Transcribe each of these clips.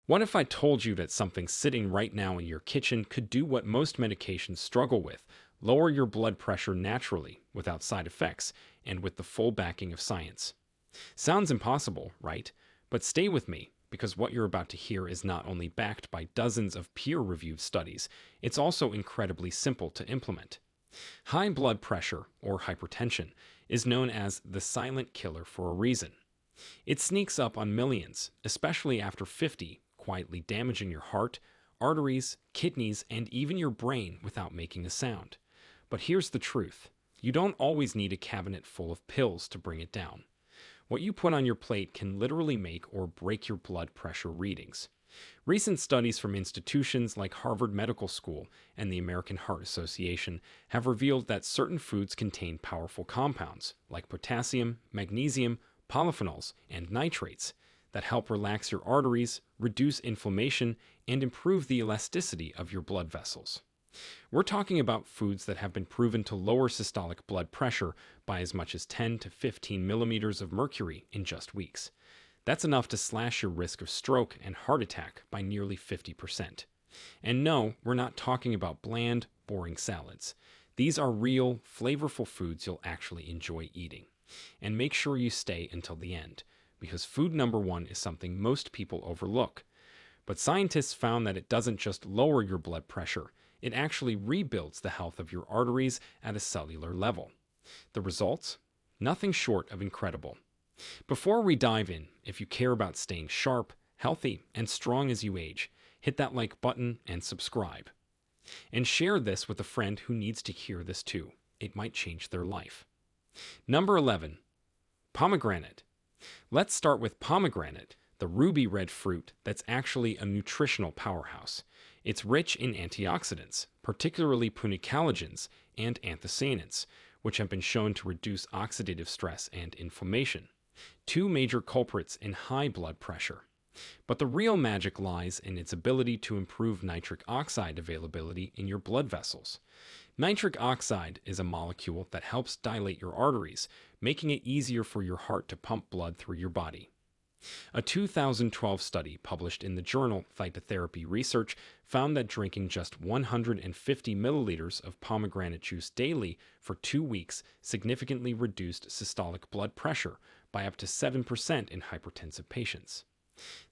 What if I told you that something sitting right now in your kitchen could do what most medications struggle with, lower your blood pressure naturally, without side effects, and with the full backing of science? Sounds impossible, right? But stay with me, because what you're about to hear is not only backed by dozens of peer-reviewed studies, it's also incredibly simple to implement. High blood pressure, or hypertension, is known as the silent killer for a reason. It sneaks up on millions, especially after 50, quietly damaging your heart, arteries, kidneys, and even your brain without making a sound. But here's the truth. You don't always need a cabinet full of pills to bring it down. What you put on your plate can literally make or break your blood pressure readings. Recent studies from institutions like Harvard Medical School and the American Heart Association have revealed that certain foods contain powerful compounds like potassium, magnesium, polyphenols, and nitrates that help relax your arteries, reduce inflammation, and improve the elasticity of your blood vessels. We're talking about foods that have been proven to lower systolic blood pressure by as much as 10 to 15 millimeters of mercury in just weeks. That's enough to slash your risk of stroke and heart attack by nearly 50%. And no, we're not talking about bland, boring salads. These are real, flavorful foods you'll actually enjoy eating. And make sure you stay until the end, because food number one is something most people overlook. But scientists found that it doesn't just lower your blood pressure, it actually rebuilds the health of your arteries at a cellular level. The results? Nothing short of incredible. Before we dive in, if you care about staying sharp, healthy, and strong as you age, hit that like button and subscribe. And share this with a friend who needs to hear this too. It might change their life. Number 11. Pomegranate. Let's start with pomegranate, the ruby red fruit that's actually a nutritional powerhouse. It's rich in antioxidants, particularly punicalagins and anthocyanins, which have been shown to reduce oxidative stress and inflammation, two major culprits in high blood pressure. But the real magic lies in its ability to improve nitric oxide availability in your blood vessels. Nitric oxide is a molecule that helps dilate your arteries, making it easier for your heart to pump blood through your body. A 2012 study published in the journal Phytotherapy Research found that drinking just 150 milliliters of pomegranate juice daily for 2 weeks significantly reduced systolic blood pressure by up to 7% in hypertensive patients.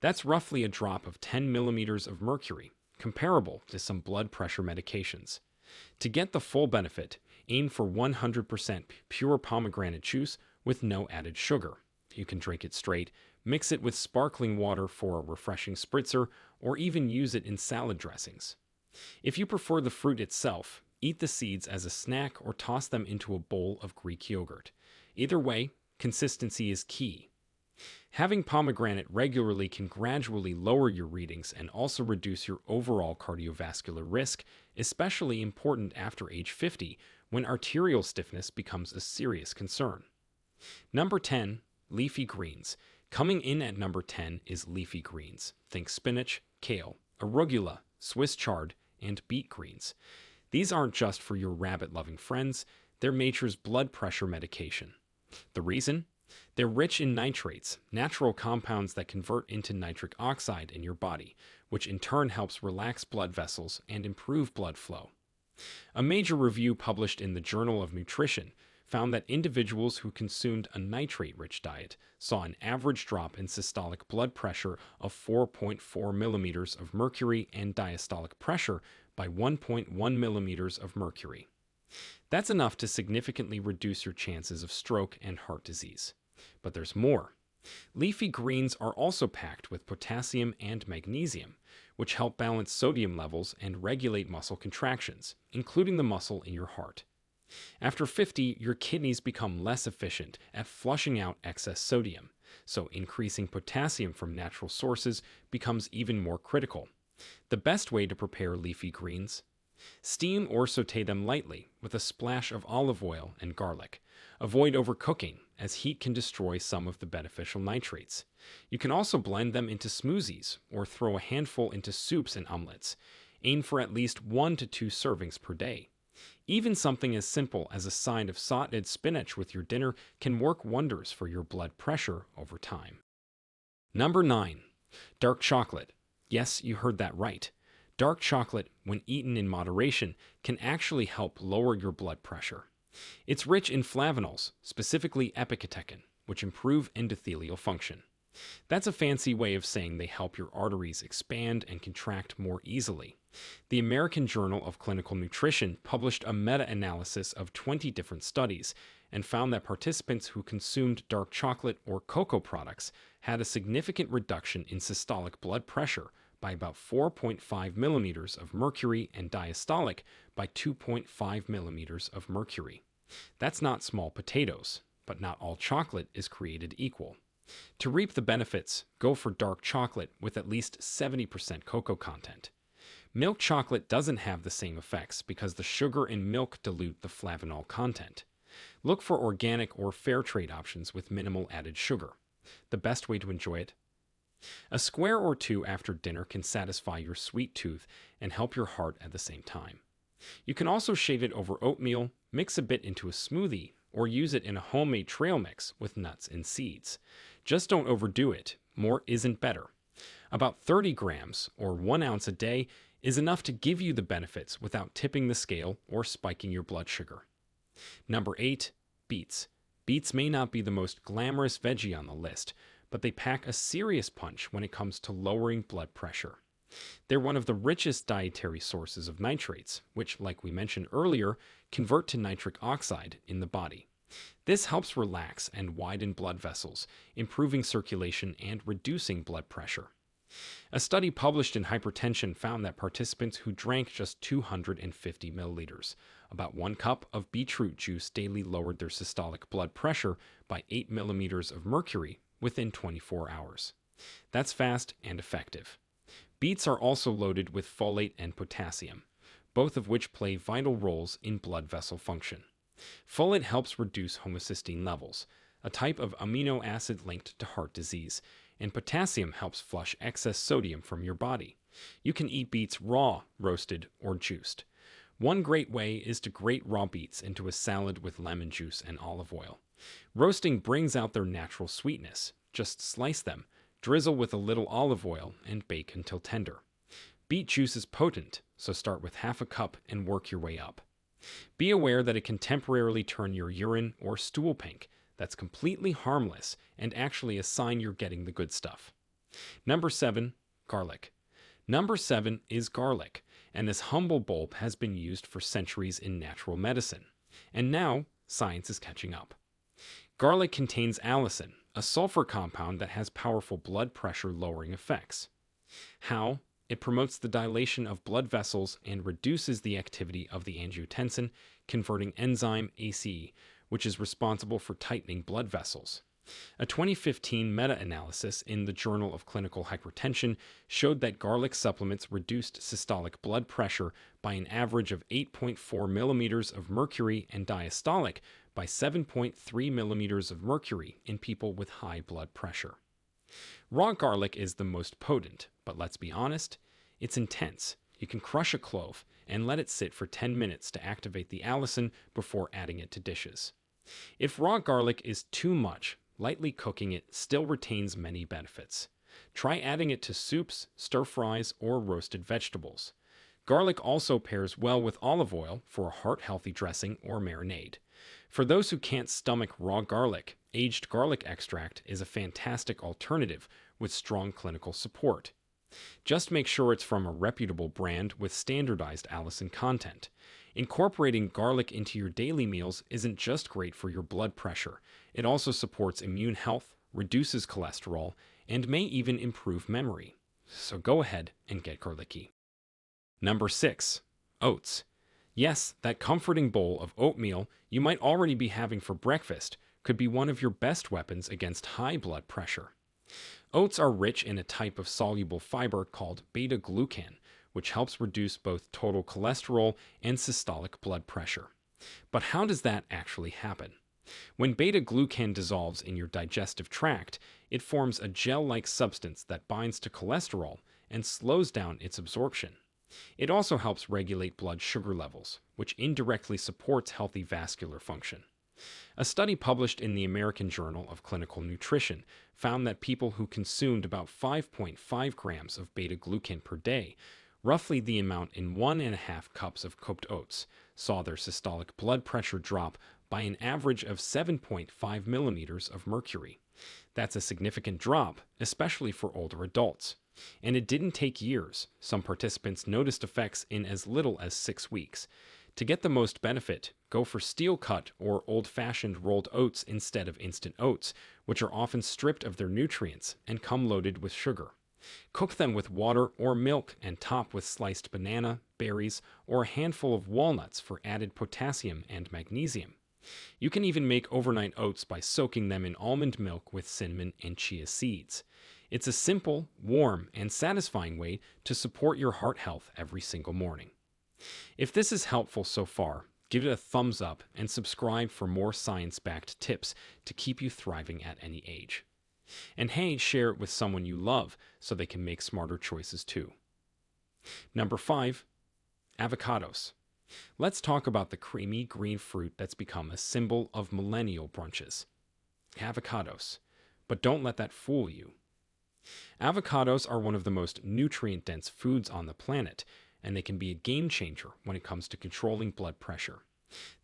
That's roughly a drop of 10 millimeters of mercury, comparable to some blood pressure medications. To get the full benefit, aim for 100% pure pomegranate juice with no added sugar. You can drink it straight, mix it with sparkling water for a refreshing spritzer, or even use it in salad dressings. If you prefer the fruit itself, eat the seeds as a snack or toss them into a bowl of Greek yogurt. Either way, consistency is key. Having pomegranate regularly can gradually lower your readings and also reduce your overall cardiovascular risk, especially important after age 50, when arterial stiffness becomes a serious concern. Number 10. Leafy greens. Coming in at number 10 is leafy greens. Think spinach, kale, arugula, Swiss chard, and beet greens. These aren't just for your rabbit-loving friends, they're nature's blood pressure medication. The reason? They're rich in nitrates, natural compounds that convert into nitric oxide in your body, which in turn helps relax blood vessels and improve blood flow. A major review published in the Journal of Nutrition found that individuals who consumed a nitrate-rich diet saw an average drop in systolic blood pressure of 4.4 millimeters of mercury and diastolic pressure by 1.1 millimeters of mercury. That's enough to significantly reduce your chances of stroke and heart disease. But there's more. Leafy greens are also packed with potassium and magnesium, which help balance sodium levels and regulate muscle contractions, including the muscle in your heart. After 50, your kidneys become less efficient at flushing out excess sodium, so increasing potassium from natural sources becomes even more critical. The best way to prepare leafy greens: steam or sauté them lightly with a splash of olive oil and garlic. Avoid overcooking, as heat can destroy some of the beneficial nitrates. You can also blend them into smoothies or throw a handful into soups and omelets. Aim for at least 1 to 2 servings per day. Even something as simple as a side of sauteed spinach with your dinner can work wonders for your blood pressure over time. Number 9. Dark chocolate. Yes, you heard that right. Dark chocolate, when eaten in moderation, can actually help lower your blood pressure. It's rich in flavonols, specifically epicatechin, which improve endothelial function. That's a fancy way of saying they help your arteries expand and contract more easily. The American Journal of Clinical Nutrition published a meta-analysis of 20 different studies and found that participants who consumed dark chocolate or cocoa products had a significant reduction in systolic blood pressure by about 4.5 millimeters of mercury and diastolic by 2.5 millimeters of mercury. That's not small potatoes, but not all chocolate is created equal. To reap the benefits, go for dark chocolate with at least 70% cocoa content. Milk chocolate doesn't have the same effects because the sugar in milk dilute the flavanol content. Look for organic or fair trade options with minimal added sugar. The best way to enjoy it? A square or two after dinner can satisfy your sweet tooth and help your heart at the same time. You can also shave it over oatmeal, mix a bit into a smoothie, or use it in a homemade trail mix with nuts and seeds. Just don't overdo it. More isn't better. About 30 grams, or 1 ounce a day, is enough to give you the benefits without tipping the scale or spiking your blood sugar. Number 8. Beets. Beets may not be the most glamorous veggie on the list, but they pack a serious punch when it comes to lowering blood pressure. They're one of the richest dietary sources of nitrates, which, like we mentioned earlier, convert to nitric oxide in the body. This helps relax and widen blood vessels, improving circulation and reducing blood pressure. A study published in Hypertension found that participants who drank just 250 milliliters, about 1 cup of beetroot juice daily, lowered their systolic blood pressure by 8 millimeters of mercury within 24 hours. That's fast and effective. Beets are also loaded with folate and potassium, both of which play vital roles in blood vessel function. Folate helps reduce homocysteine levels, a type of amino acid linked to heart disease, and potassium helps flush excess sodium from your body. You can eat beets raw, roasted, or juiced. One great way is to grate raw beets into a salad with lemon juice and olive oil. Roasting brings out their natural sweetness. Just slice them, drizzle with a little olive oil, and bake until tender. Beet juice is potent, so start with half a cup and work your way up. Be aware that it can temporarily turn your urine or stool pink. That's completely harmless and actually a sign you're getting the good stuff. Number 7. Garlic. Number 7 is garlic, and this humble bulb has been used for centuries in natural medicine. And now, science is catching up. Garlic contains allicin, a sulfur compound that has powerful blood pressure lowering effects. How? It promotes the dilation of blood vessels and reduces the activity of the angiotensin converting enzyme ACE, which is responsible for tightening blood vessels. A 2015 meta-analysis in the Journal of Clinical Hypertension showed that garlic supplements reduced systolic blood pressure by an average of 8.4 millimeters of mercury and diastolic by 7.3 millimeters of mercury in people with high blood pressure. Raw garlic is the most potent, but let's be honest, it's intense. You can crush a clove and let it sit for 10 minutes to activate the allicin before adding it to dishes. If raw garlic is too much, lightly cooking it still retains many benefits. Try adding it to soups, stir-fries, or roasted vegetables. Garlic also pairs well with olive oil for a heart-healthy dressing or marinade. For those who can't stomach raw garlic, aged garlic extract is a fantastic alternative with strong clinical support. Just make sure it's from a reputable brand with standardized allicin content. Incorporating garlic into your daily meals isn't just great for your blood pressure, it also supports immune health, reduces cholesterol, and may even improve memory. So go ahead and get garlicky. Number 6. Oats. Yes, that comforting bowl of oatmeal you might already be having for breakfast could be one of your best weapons against high blood pressure. Oats are rich in a type of soluble fiber called beta-glucan, which helps reduce both total cholesterol and systolic blood pressure. But how does that actually happen? When beta-glucan dissolves in your digestive tract, it forms a gel-like substance that binds to cholesterol and slows down its absorption. It also helps regulate blood sugar levels, which indirectly supports healthy vascular function. A study published in the American Journal of Clinical Nutrition found that people who consumed about 5.5 grams of beta-glucan per day, roughly the amount in 1.5 cups of cooked oats, saw their systolic blood pressure drop by an average of 7.5 millimeters of mercury. That's a significant drop, especially for older adults. And it didn't take years. Some participants noticed effects in as little as 6 weeks. To get the most benefit, go for steel-cut or old-fashioned rolled oats instead of instant oats, which are often stripped of their nutrients and come loaded with sugar. Cook them with water or milk and top with sliced banana, berries, or a handful of walnuts for added potassium and magnesium. You can even make overnight oats by soaking them in almond milk with cinnamon and chia seeds. It's a simple, warm, and satisfying way to support your heart health every single morning. If this is helpful so far, give it a thumbs up and subscribe for more science-backed tips to keep you thriving at any age. And hey, share it with someone you love so they can make smarter choices too. Number 5, avocados. Let's talk about the creamy green fruit that's become a symbol of millennial brunches. Avocados. But don't let that fool you. Avocados are one of the most nutrient-dense foods on the planet, and they can be a game changer when it comes to controlling blood pressure.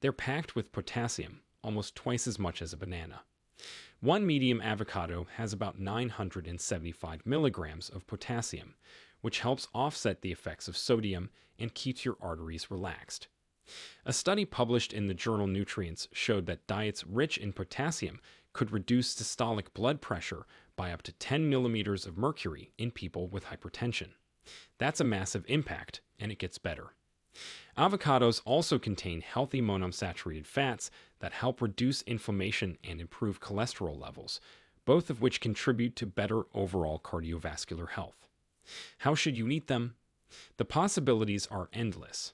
They're packed with potassium, almost twice as much as a banana. One medium avocado has about 975 milligrams of potassium, which helps offset the effects of sodium and keeps your arteries relaxed. A study published in the journal Nutrients showed that diets rich in potassium could reduce systolic blood pressure by up to 10 millimeters of mercury in people with hypertension. That's a massive impact, and it gets better. Avocados also contain healthy monounsaturated fats that help reduce inflammation and improve cholesterol levels, both of which contribute to better overall cardiovascular health. How should you eat them? The possibilities are endless.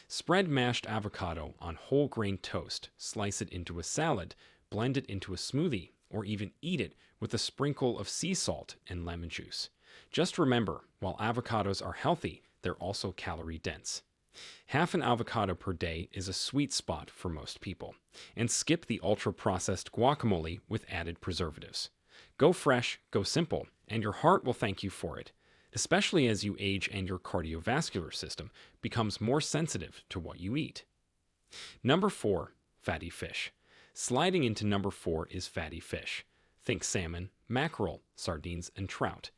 Spread mashed avocado on whole grain toast, slice it into a salad, blend it into a smoothie, or even eat it with a sprinkle of sea salt and lemon juice. Just remember, while avocados are healthy, they're also calorie dense. Half an avocado per day is a sweet spot for most people, and skip the ultra-processed guacamole with added preservatives. Go fresh, go simple, and your heart will thank you for it, especially as you age and your cardiovascular system becomes more sensitive to what you eat. Number 4, fatty fish. Sliding into number 4 is fatty fish. Think salmon, mackerel, sardines, and trout.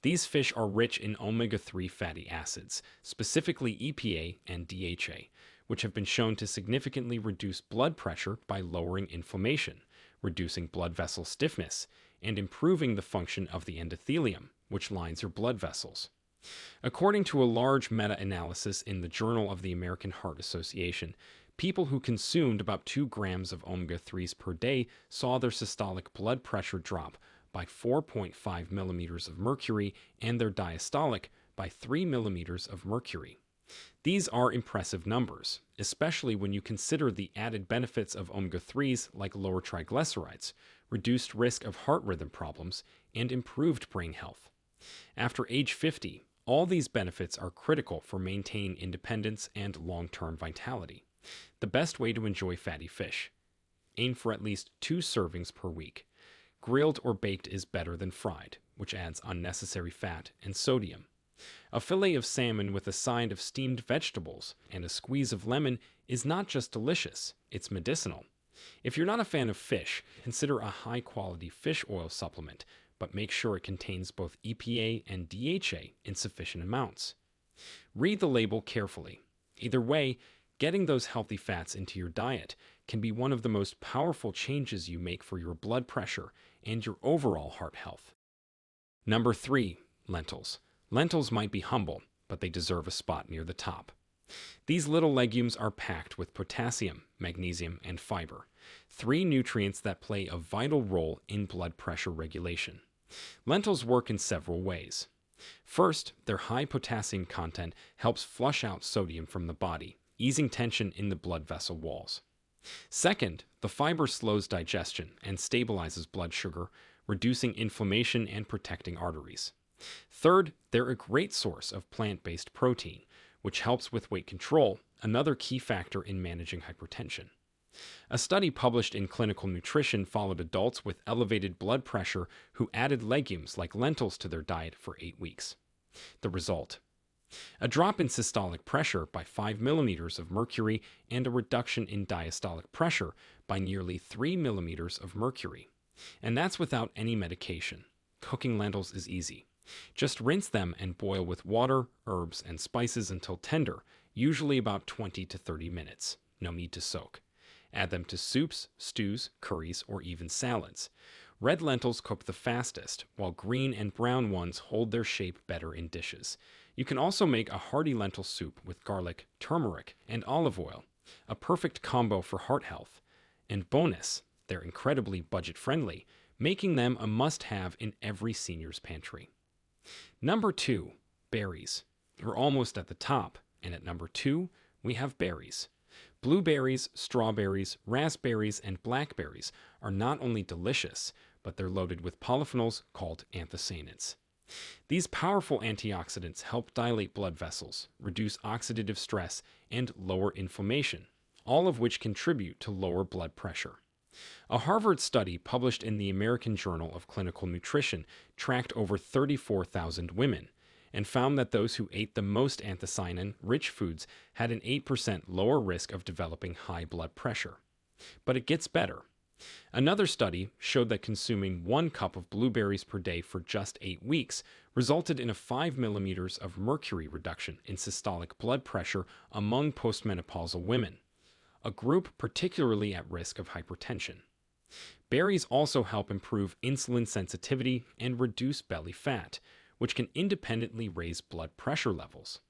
These fish are rich in omega-3 fatty acids, specifically EPA and DHA, which have been shown to significantly reduce blood pressure by lowering inflammation, reducing blood vessel stiffness, and improving the function of the endothelium, which lines your blood vessels. According to a large meta-analysis in the Journal of the American Heart Association, people who consumed about 2 grams of omega-3s per day saw their systolic blood pressure drop by 4.5 millimeters of mercury and their diastolic by 3 millimeters of mercury. These are impressive numbers, especially when you consider the added benefits of omega-3s like lower triglycerides, reduced risk of heart rhythm problems, and improved brain health. After age 50, all these benefits are critical for maintaining independence and long-term vitality. The best way to enjoy fatty fish. Aim for at least 2 servings per week. Grilled or baked is better than fried, which adds unnecessary fat and sodium. A fillet of salmon with a side of steamed vegetables and a squeeze of lemon is not just delicious, it's medicinal. If you're not a fan of fish, consider a high-quality fish oil supplement, but make sure it contains both EPA and DHA in sufficient amounts. Read the label carefully. Either way, getting those healthy fats into your diet can be one of the most powerful changes you make for your blood pressure and your overall heart health. Number 3, lentils. Lentils might be humble, but they deserve a spot near the top. These little legumes are packed with potassium, magnesium, and fiber, 3 nutrients that play a vital role in blood pressure regulation. Lentils work in several ways. First, their high potassium content helps flush out sodium from the body, easing tension in the blood vessel walls. Second, the fiber slows digestion and stabilizes blood sugar, reducing inflammation and protecting arteries. Third, they're a great source of plant-based protein, which helps with weight control, another key factor in managing hypertension. A study published in Clinical Nutrition followed adults with elevated blood pressure who added legumes like lentils to their diet for 8 weeks. The result: a drop in systolic pressure by 5 millimeters of mercury and a reduction in diastolic pressure by nearly 3 millimeters of mercury. And that's without any medication. Cooking lentils is easy. Just rinse them and boil with water, herbs, and spices until tender, usually about 20 to 30 minutes. No need to soak. Add them to soups, stews, curries, or even salads. Red lentils cook the fastest, while green and brown ones hold their shape better in dishes. You can also make a hearty lentil soup with garlic, turmeric, and olive oil, a perfect combo for heart health. And bonus, they're incredibly budget-friendly, making them a must-have in every senior's pantry. Number 2, berries. We're almost at the top, and at number 2, we have berries. Blueberries, strawberries, raspberries, and blackberries are not only delicious, but they're loaded with polyphenols called anthocyanins. These powerful antioxidants help dilate blood vessels, reduce oxidative stress, and lower inflammation, all of which contribute to lower blood pressure. A Harvard study published in the American Journal of Clinical Nutrition tracked over 34,000 women and found that those who ate the most anthocyanin-rich foods had an 8% lower risk of developing high blood pressure. But it gets better. Another study showed that consuming 1 cup of blueberries per day for just 8 weeks resulted in a 5 millimeters of mercury reduction in systolic blood pressure among postmenopausal women, a group particularly at risk of hypertension. Berries also help improve insulin sensitivity and reduce belly fat, which can independently raise blood pressure levels.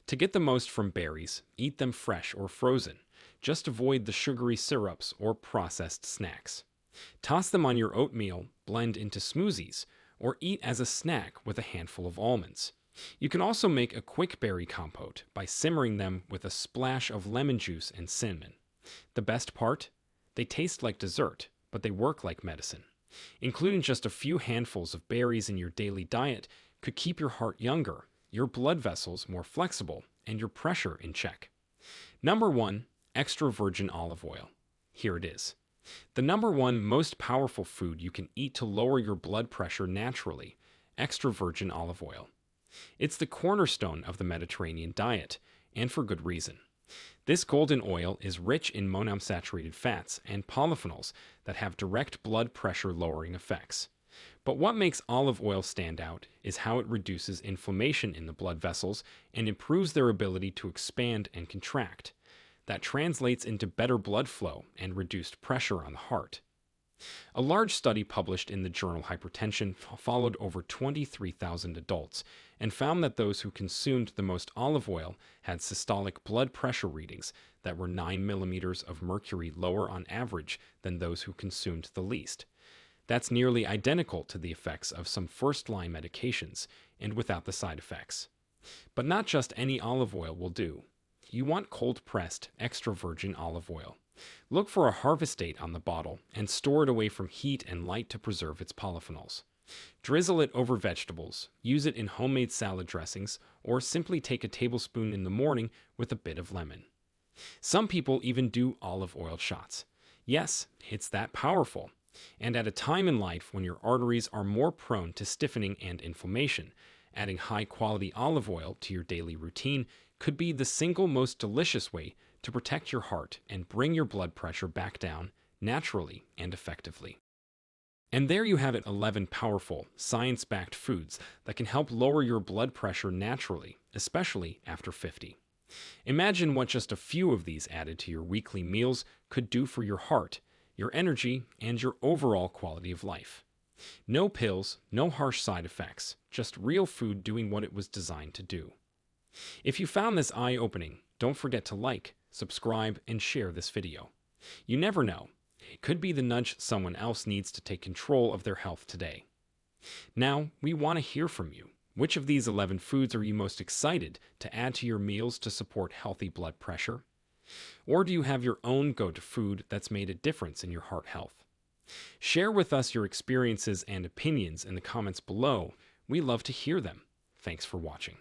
To get the most from berries, eat them fresh or frozen. Just avoid the sugary syrups or processed snacks. Toss them on your oatmeal, blend into smoothies, or eat as a snack with a handful of almonds. You can also make a quick berry compote by simmering them with a splash of lemon juice and cinnamon. The best part? They taste like dessert, but they work like medicine. Including just a few handfuls of berries in your daily diet could keep your heart younger, your blood vessels more flexible, and your pressure in check. Number 1, extra virgin olive oil. Here it is. The number 1 most powerful food you can eat to lower your blood pressure naturally: extra virgin olive oil. It's the cornerstone of the Mediterranean diet, and for good reason. This golden oil is rich in monounsaturated fats and polyphenols that have direct blood pressure lowering effects. But what makes olive oil stand out is how it reduces inflammation in the blood vessels and improves their ability to expand and contract. That translates into better blood flow and reduced pressure on the heart. A large study published in the journal Hypertension followed over 23,000 adults and found that those who consumed the most olive oil had systolic blood pressure readings that were 9 millimeters of mercury lower on average than those who consumed the least. That's nearly identical to the effects of some first-line medications and without the side effects. But not just any olive oil will do. You want cold-pressed, extra virgin olive oil. Look for a harvest date on the bottle and store it away from heat and light to preserve its polyphenols. Drizzle it over vegetables, use it in homemade salad dressings, or simply take a tablespoon in the morning with a bit of lemon. Some people even do olive oil shots. Yes, it's that powerful. And at a time in life when your arteries are more prone to stiffening and inflammation, adding high-quality olive oil to your daily routine could be the single most delicious way to protect your heart and bring your blood pressure back down naturally and effectively. And there you have it, 11 powerful, science-backed foods that can help lower your blood pressure naturally, especially after 50. Imagine what just a few of these added to your weekly meals could do for your heart, your energy, and your overall quality of life. No pills, no harsh side effects, just real food doing what it was designed to do. If you found this eye-opening, don't forget to like, subscribe, and share this video. You never know. It could be the nudge someone else needs to take control of their health today. Now, we want to hear from you. Which of these 11 foods are you most excited to add to your meals to support healthy blood pressure? Or do you have your own go-to food that's made a difference in your heart health? Share with us your experiences and opinions in the comments below. We love to hear them. Thanks for watching.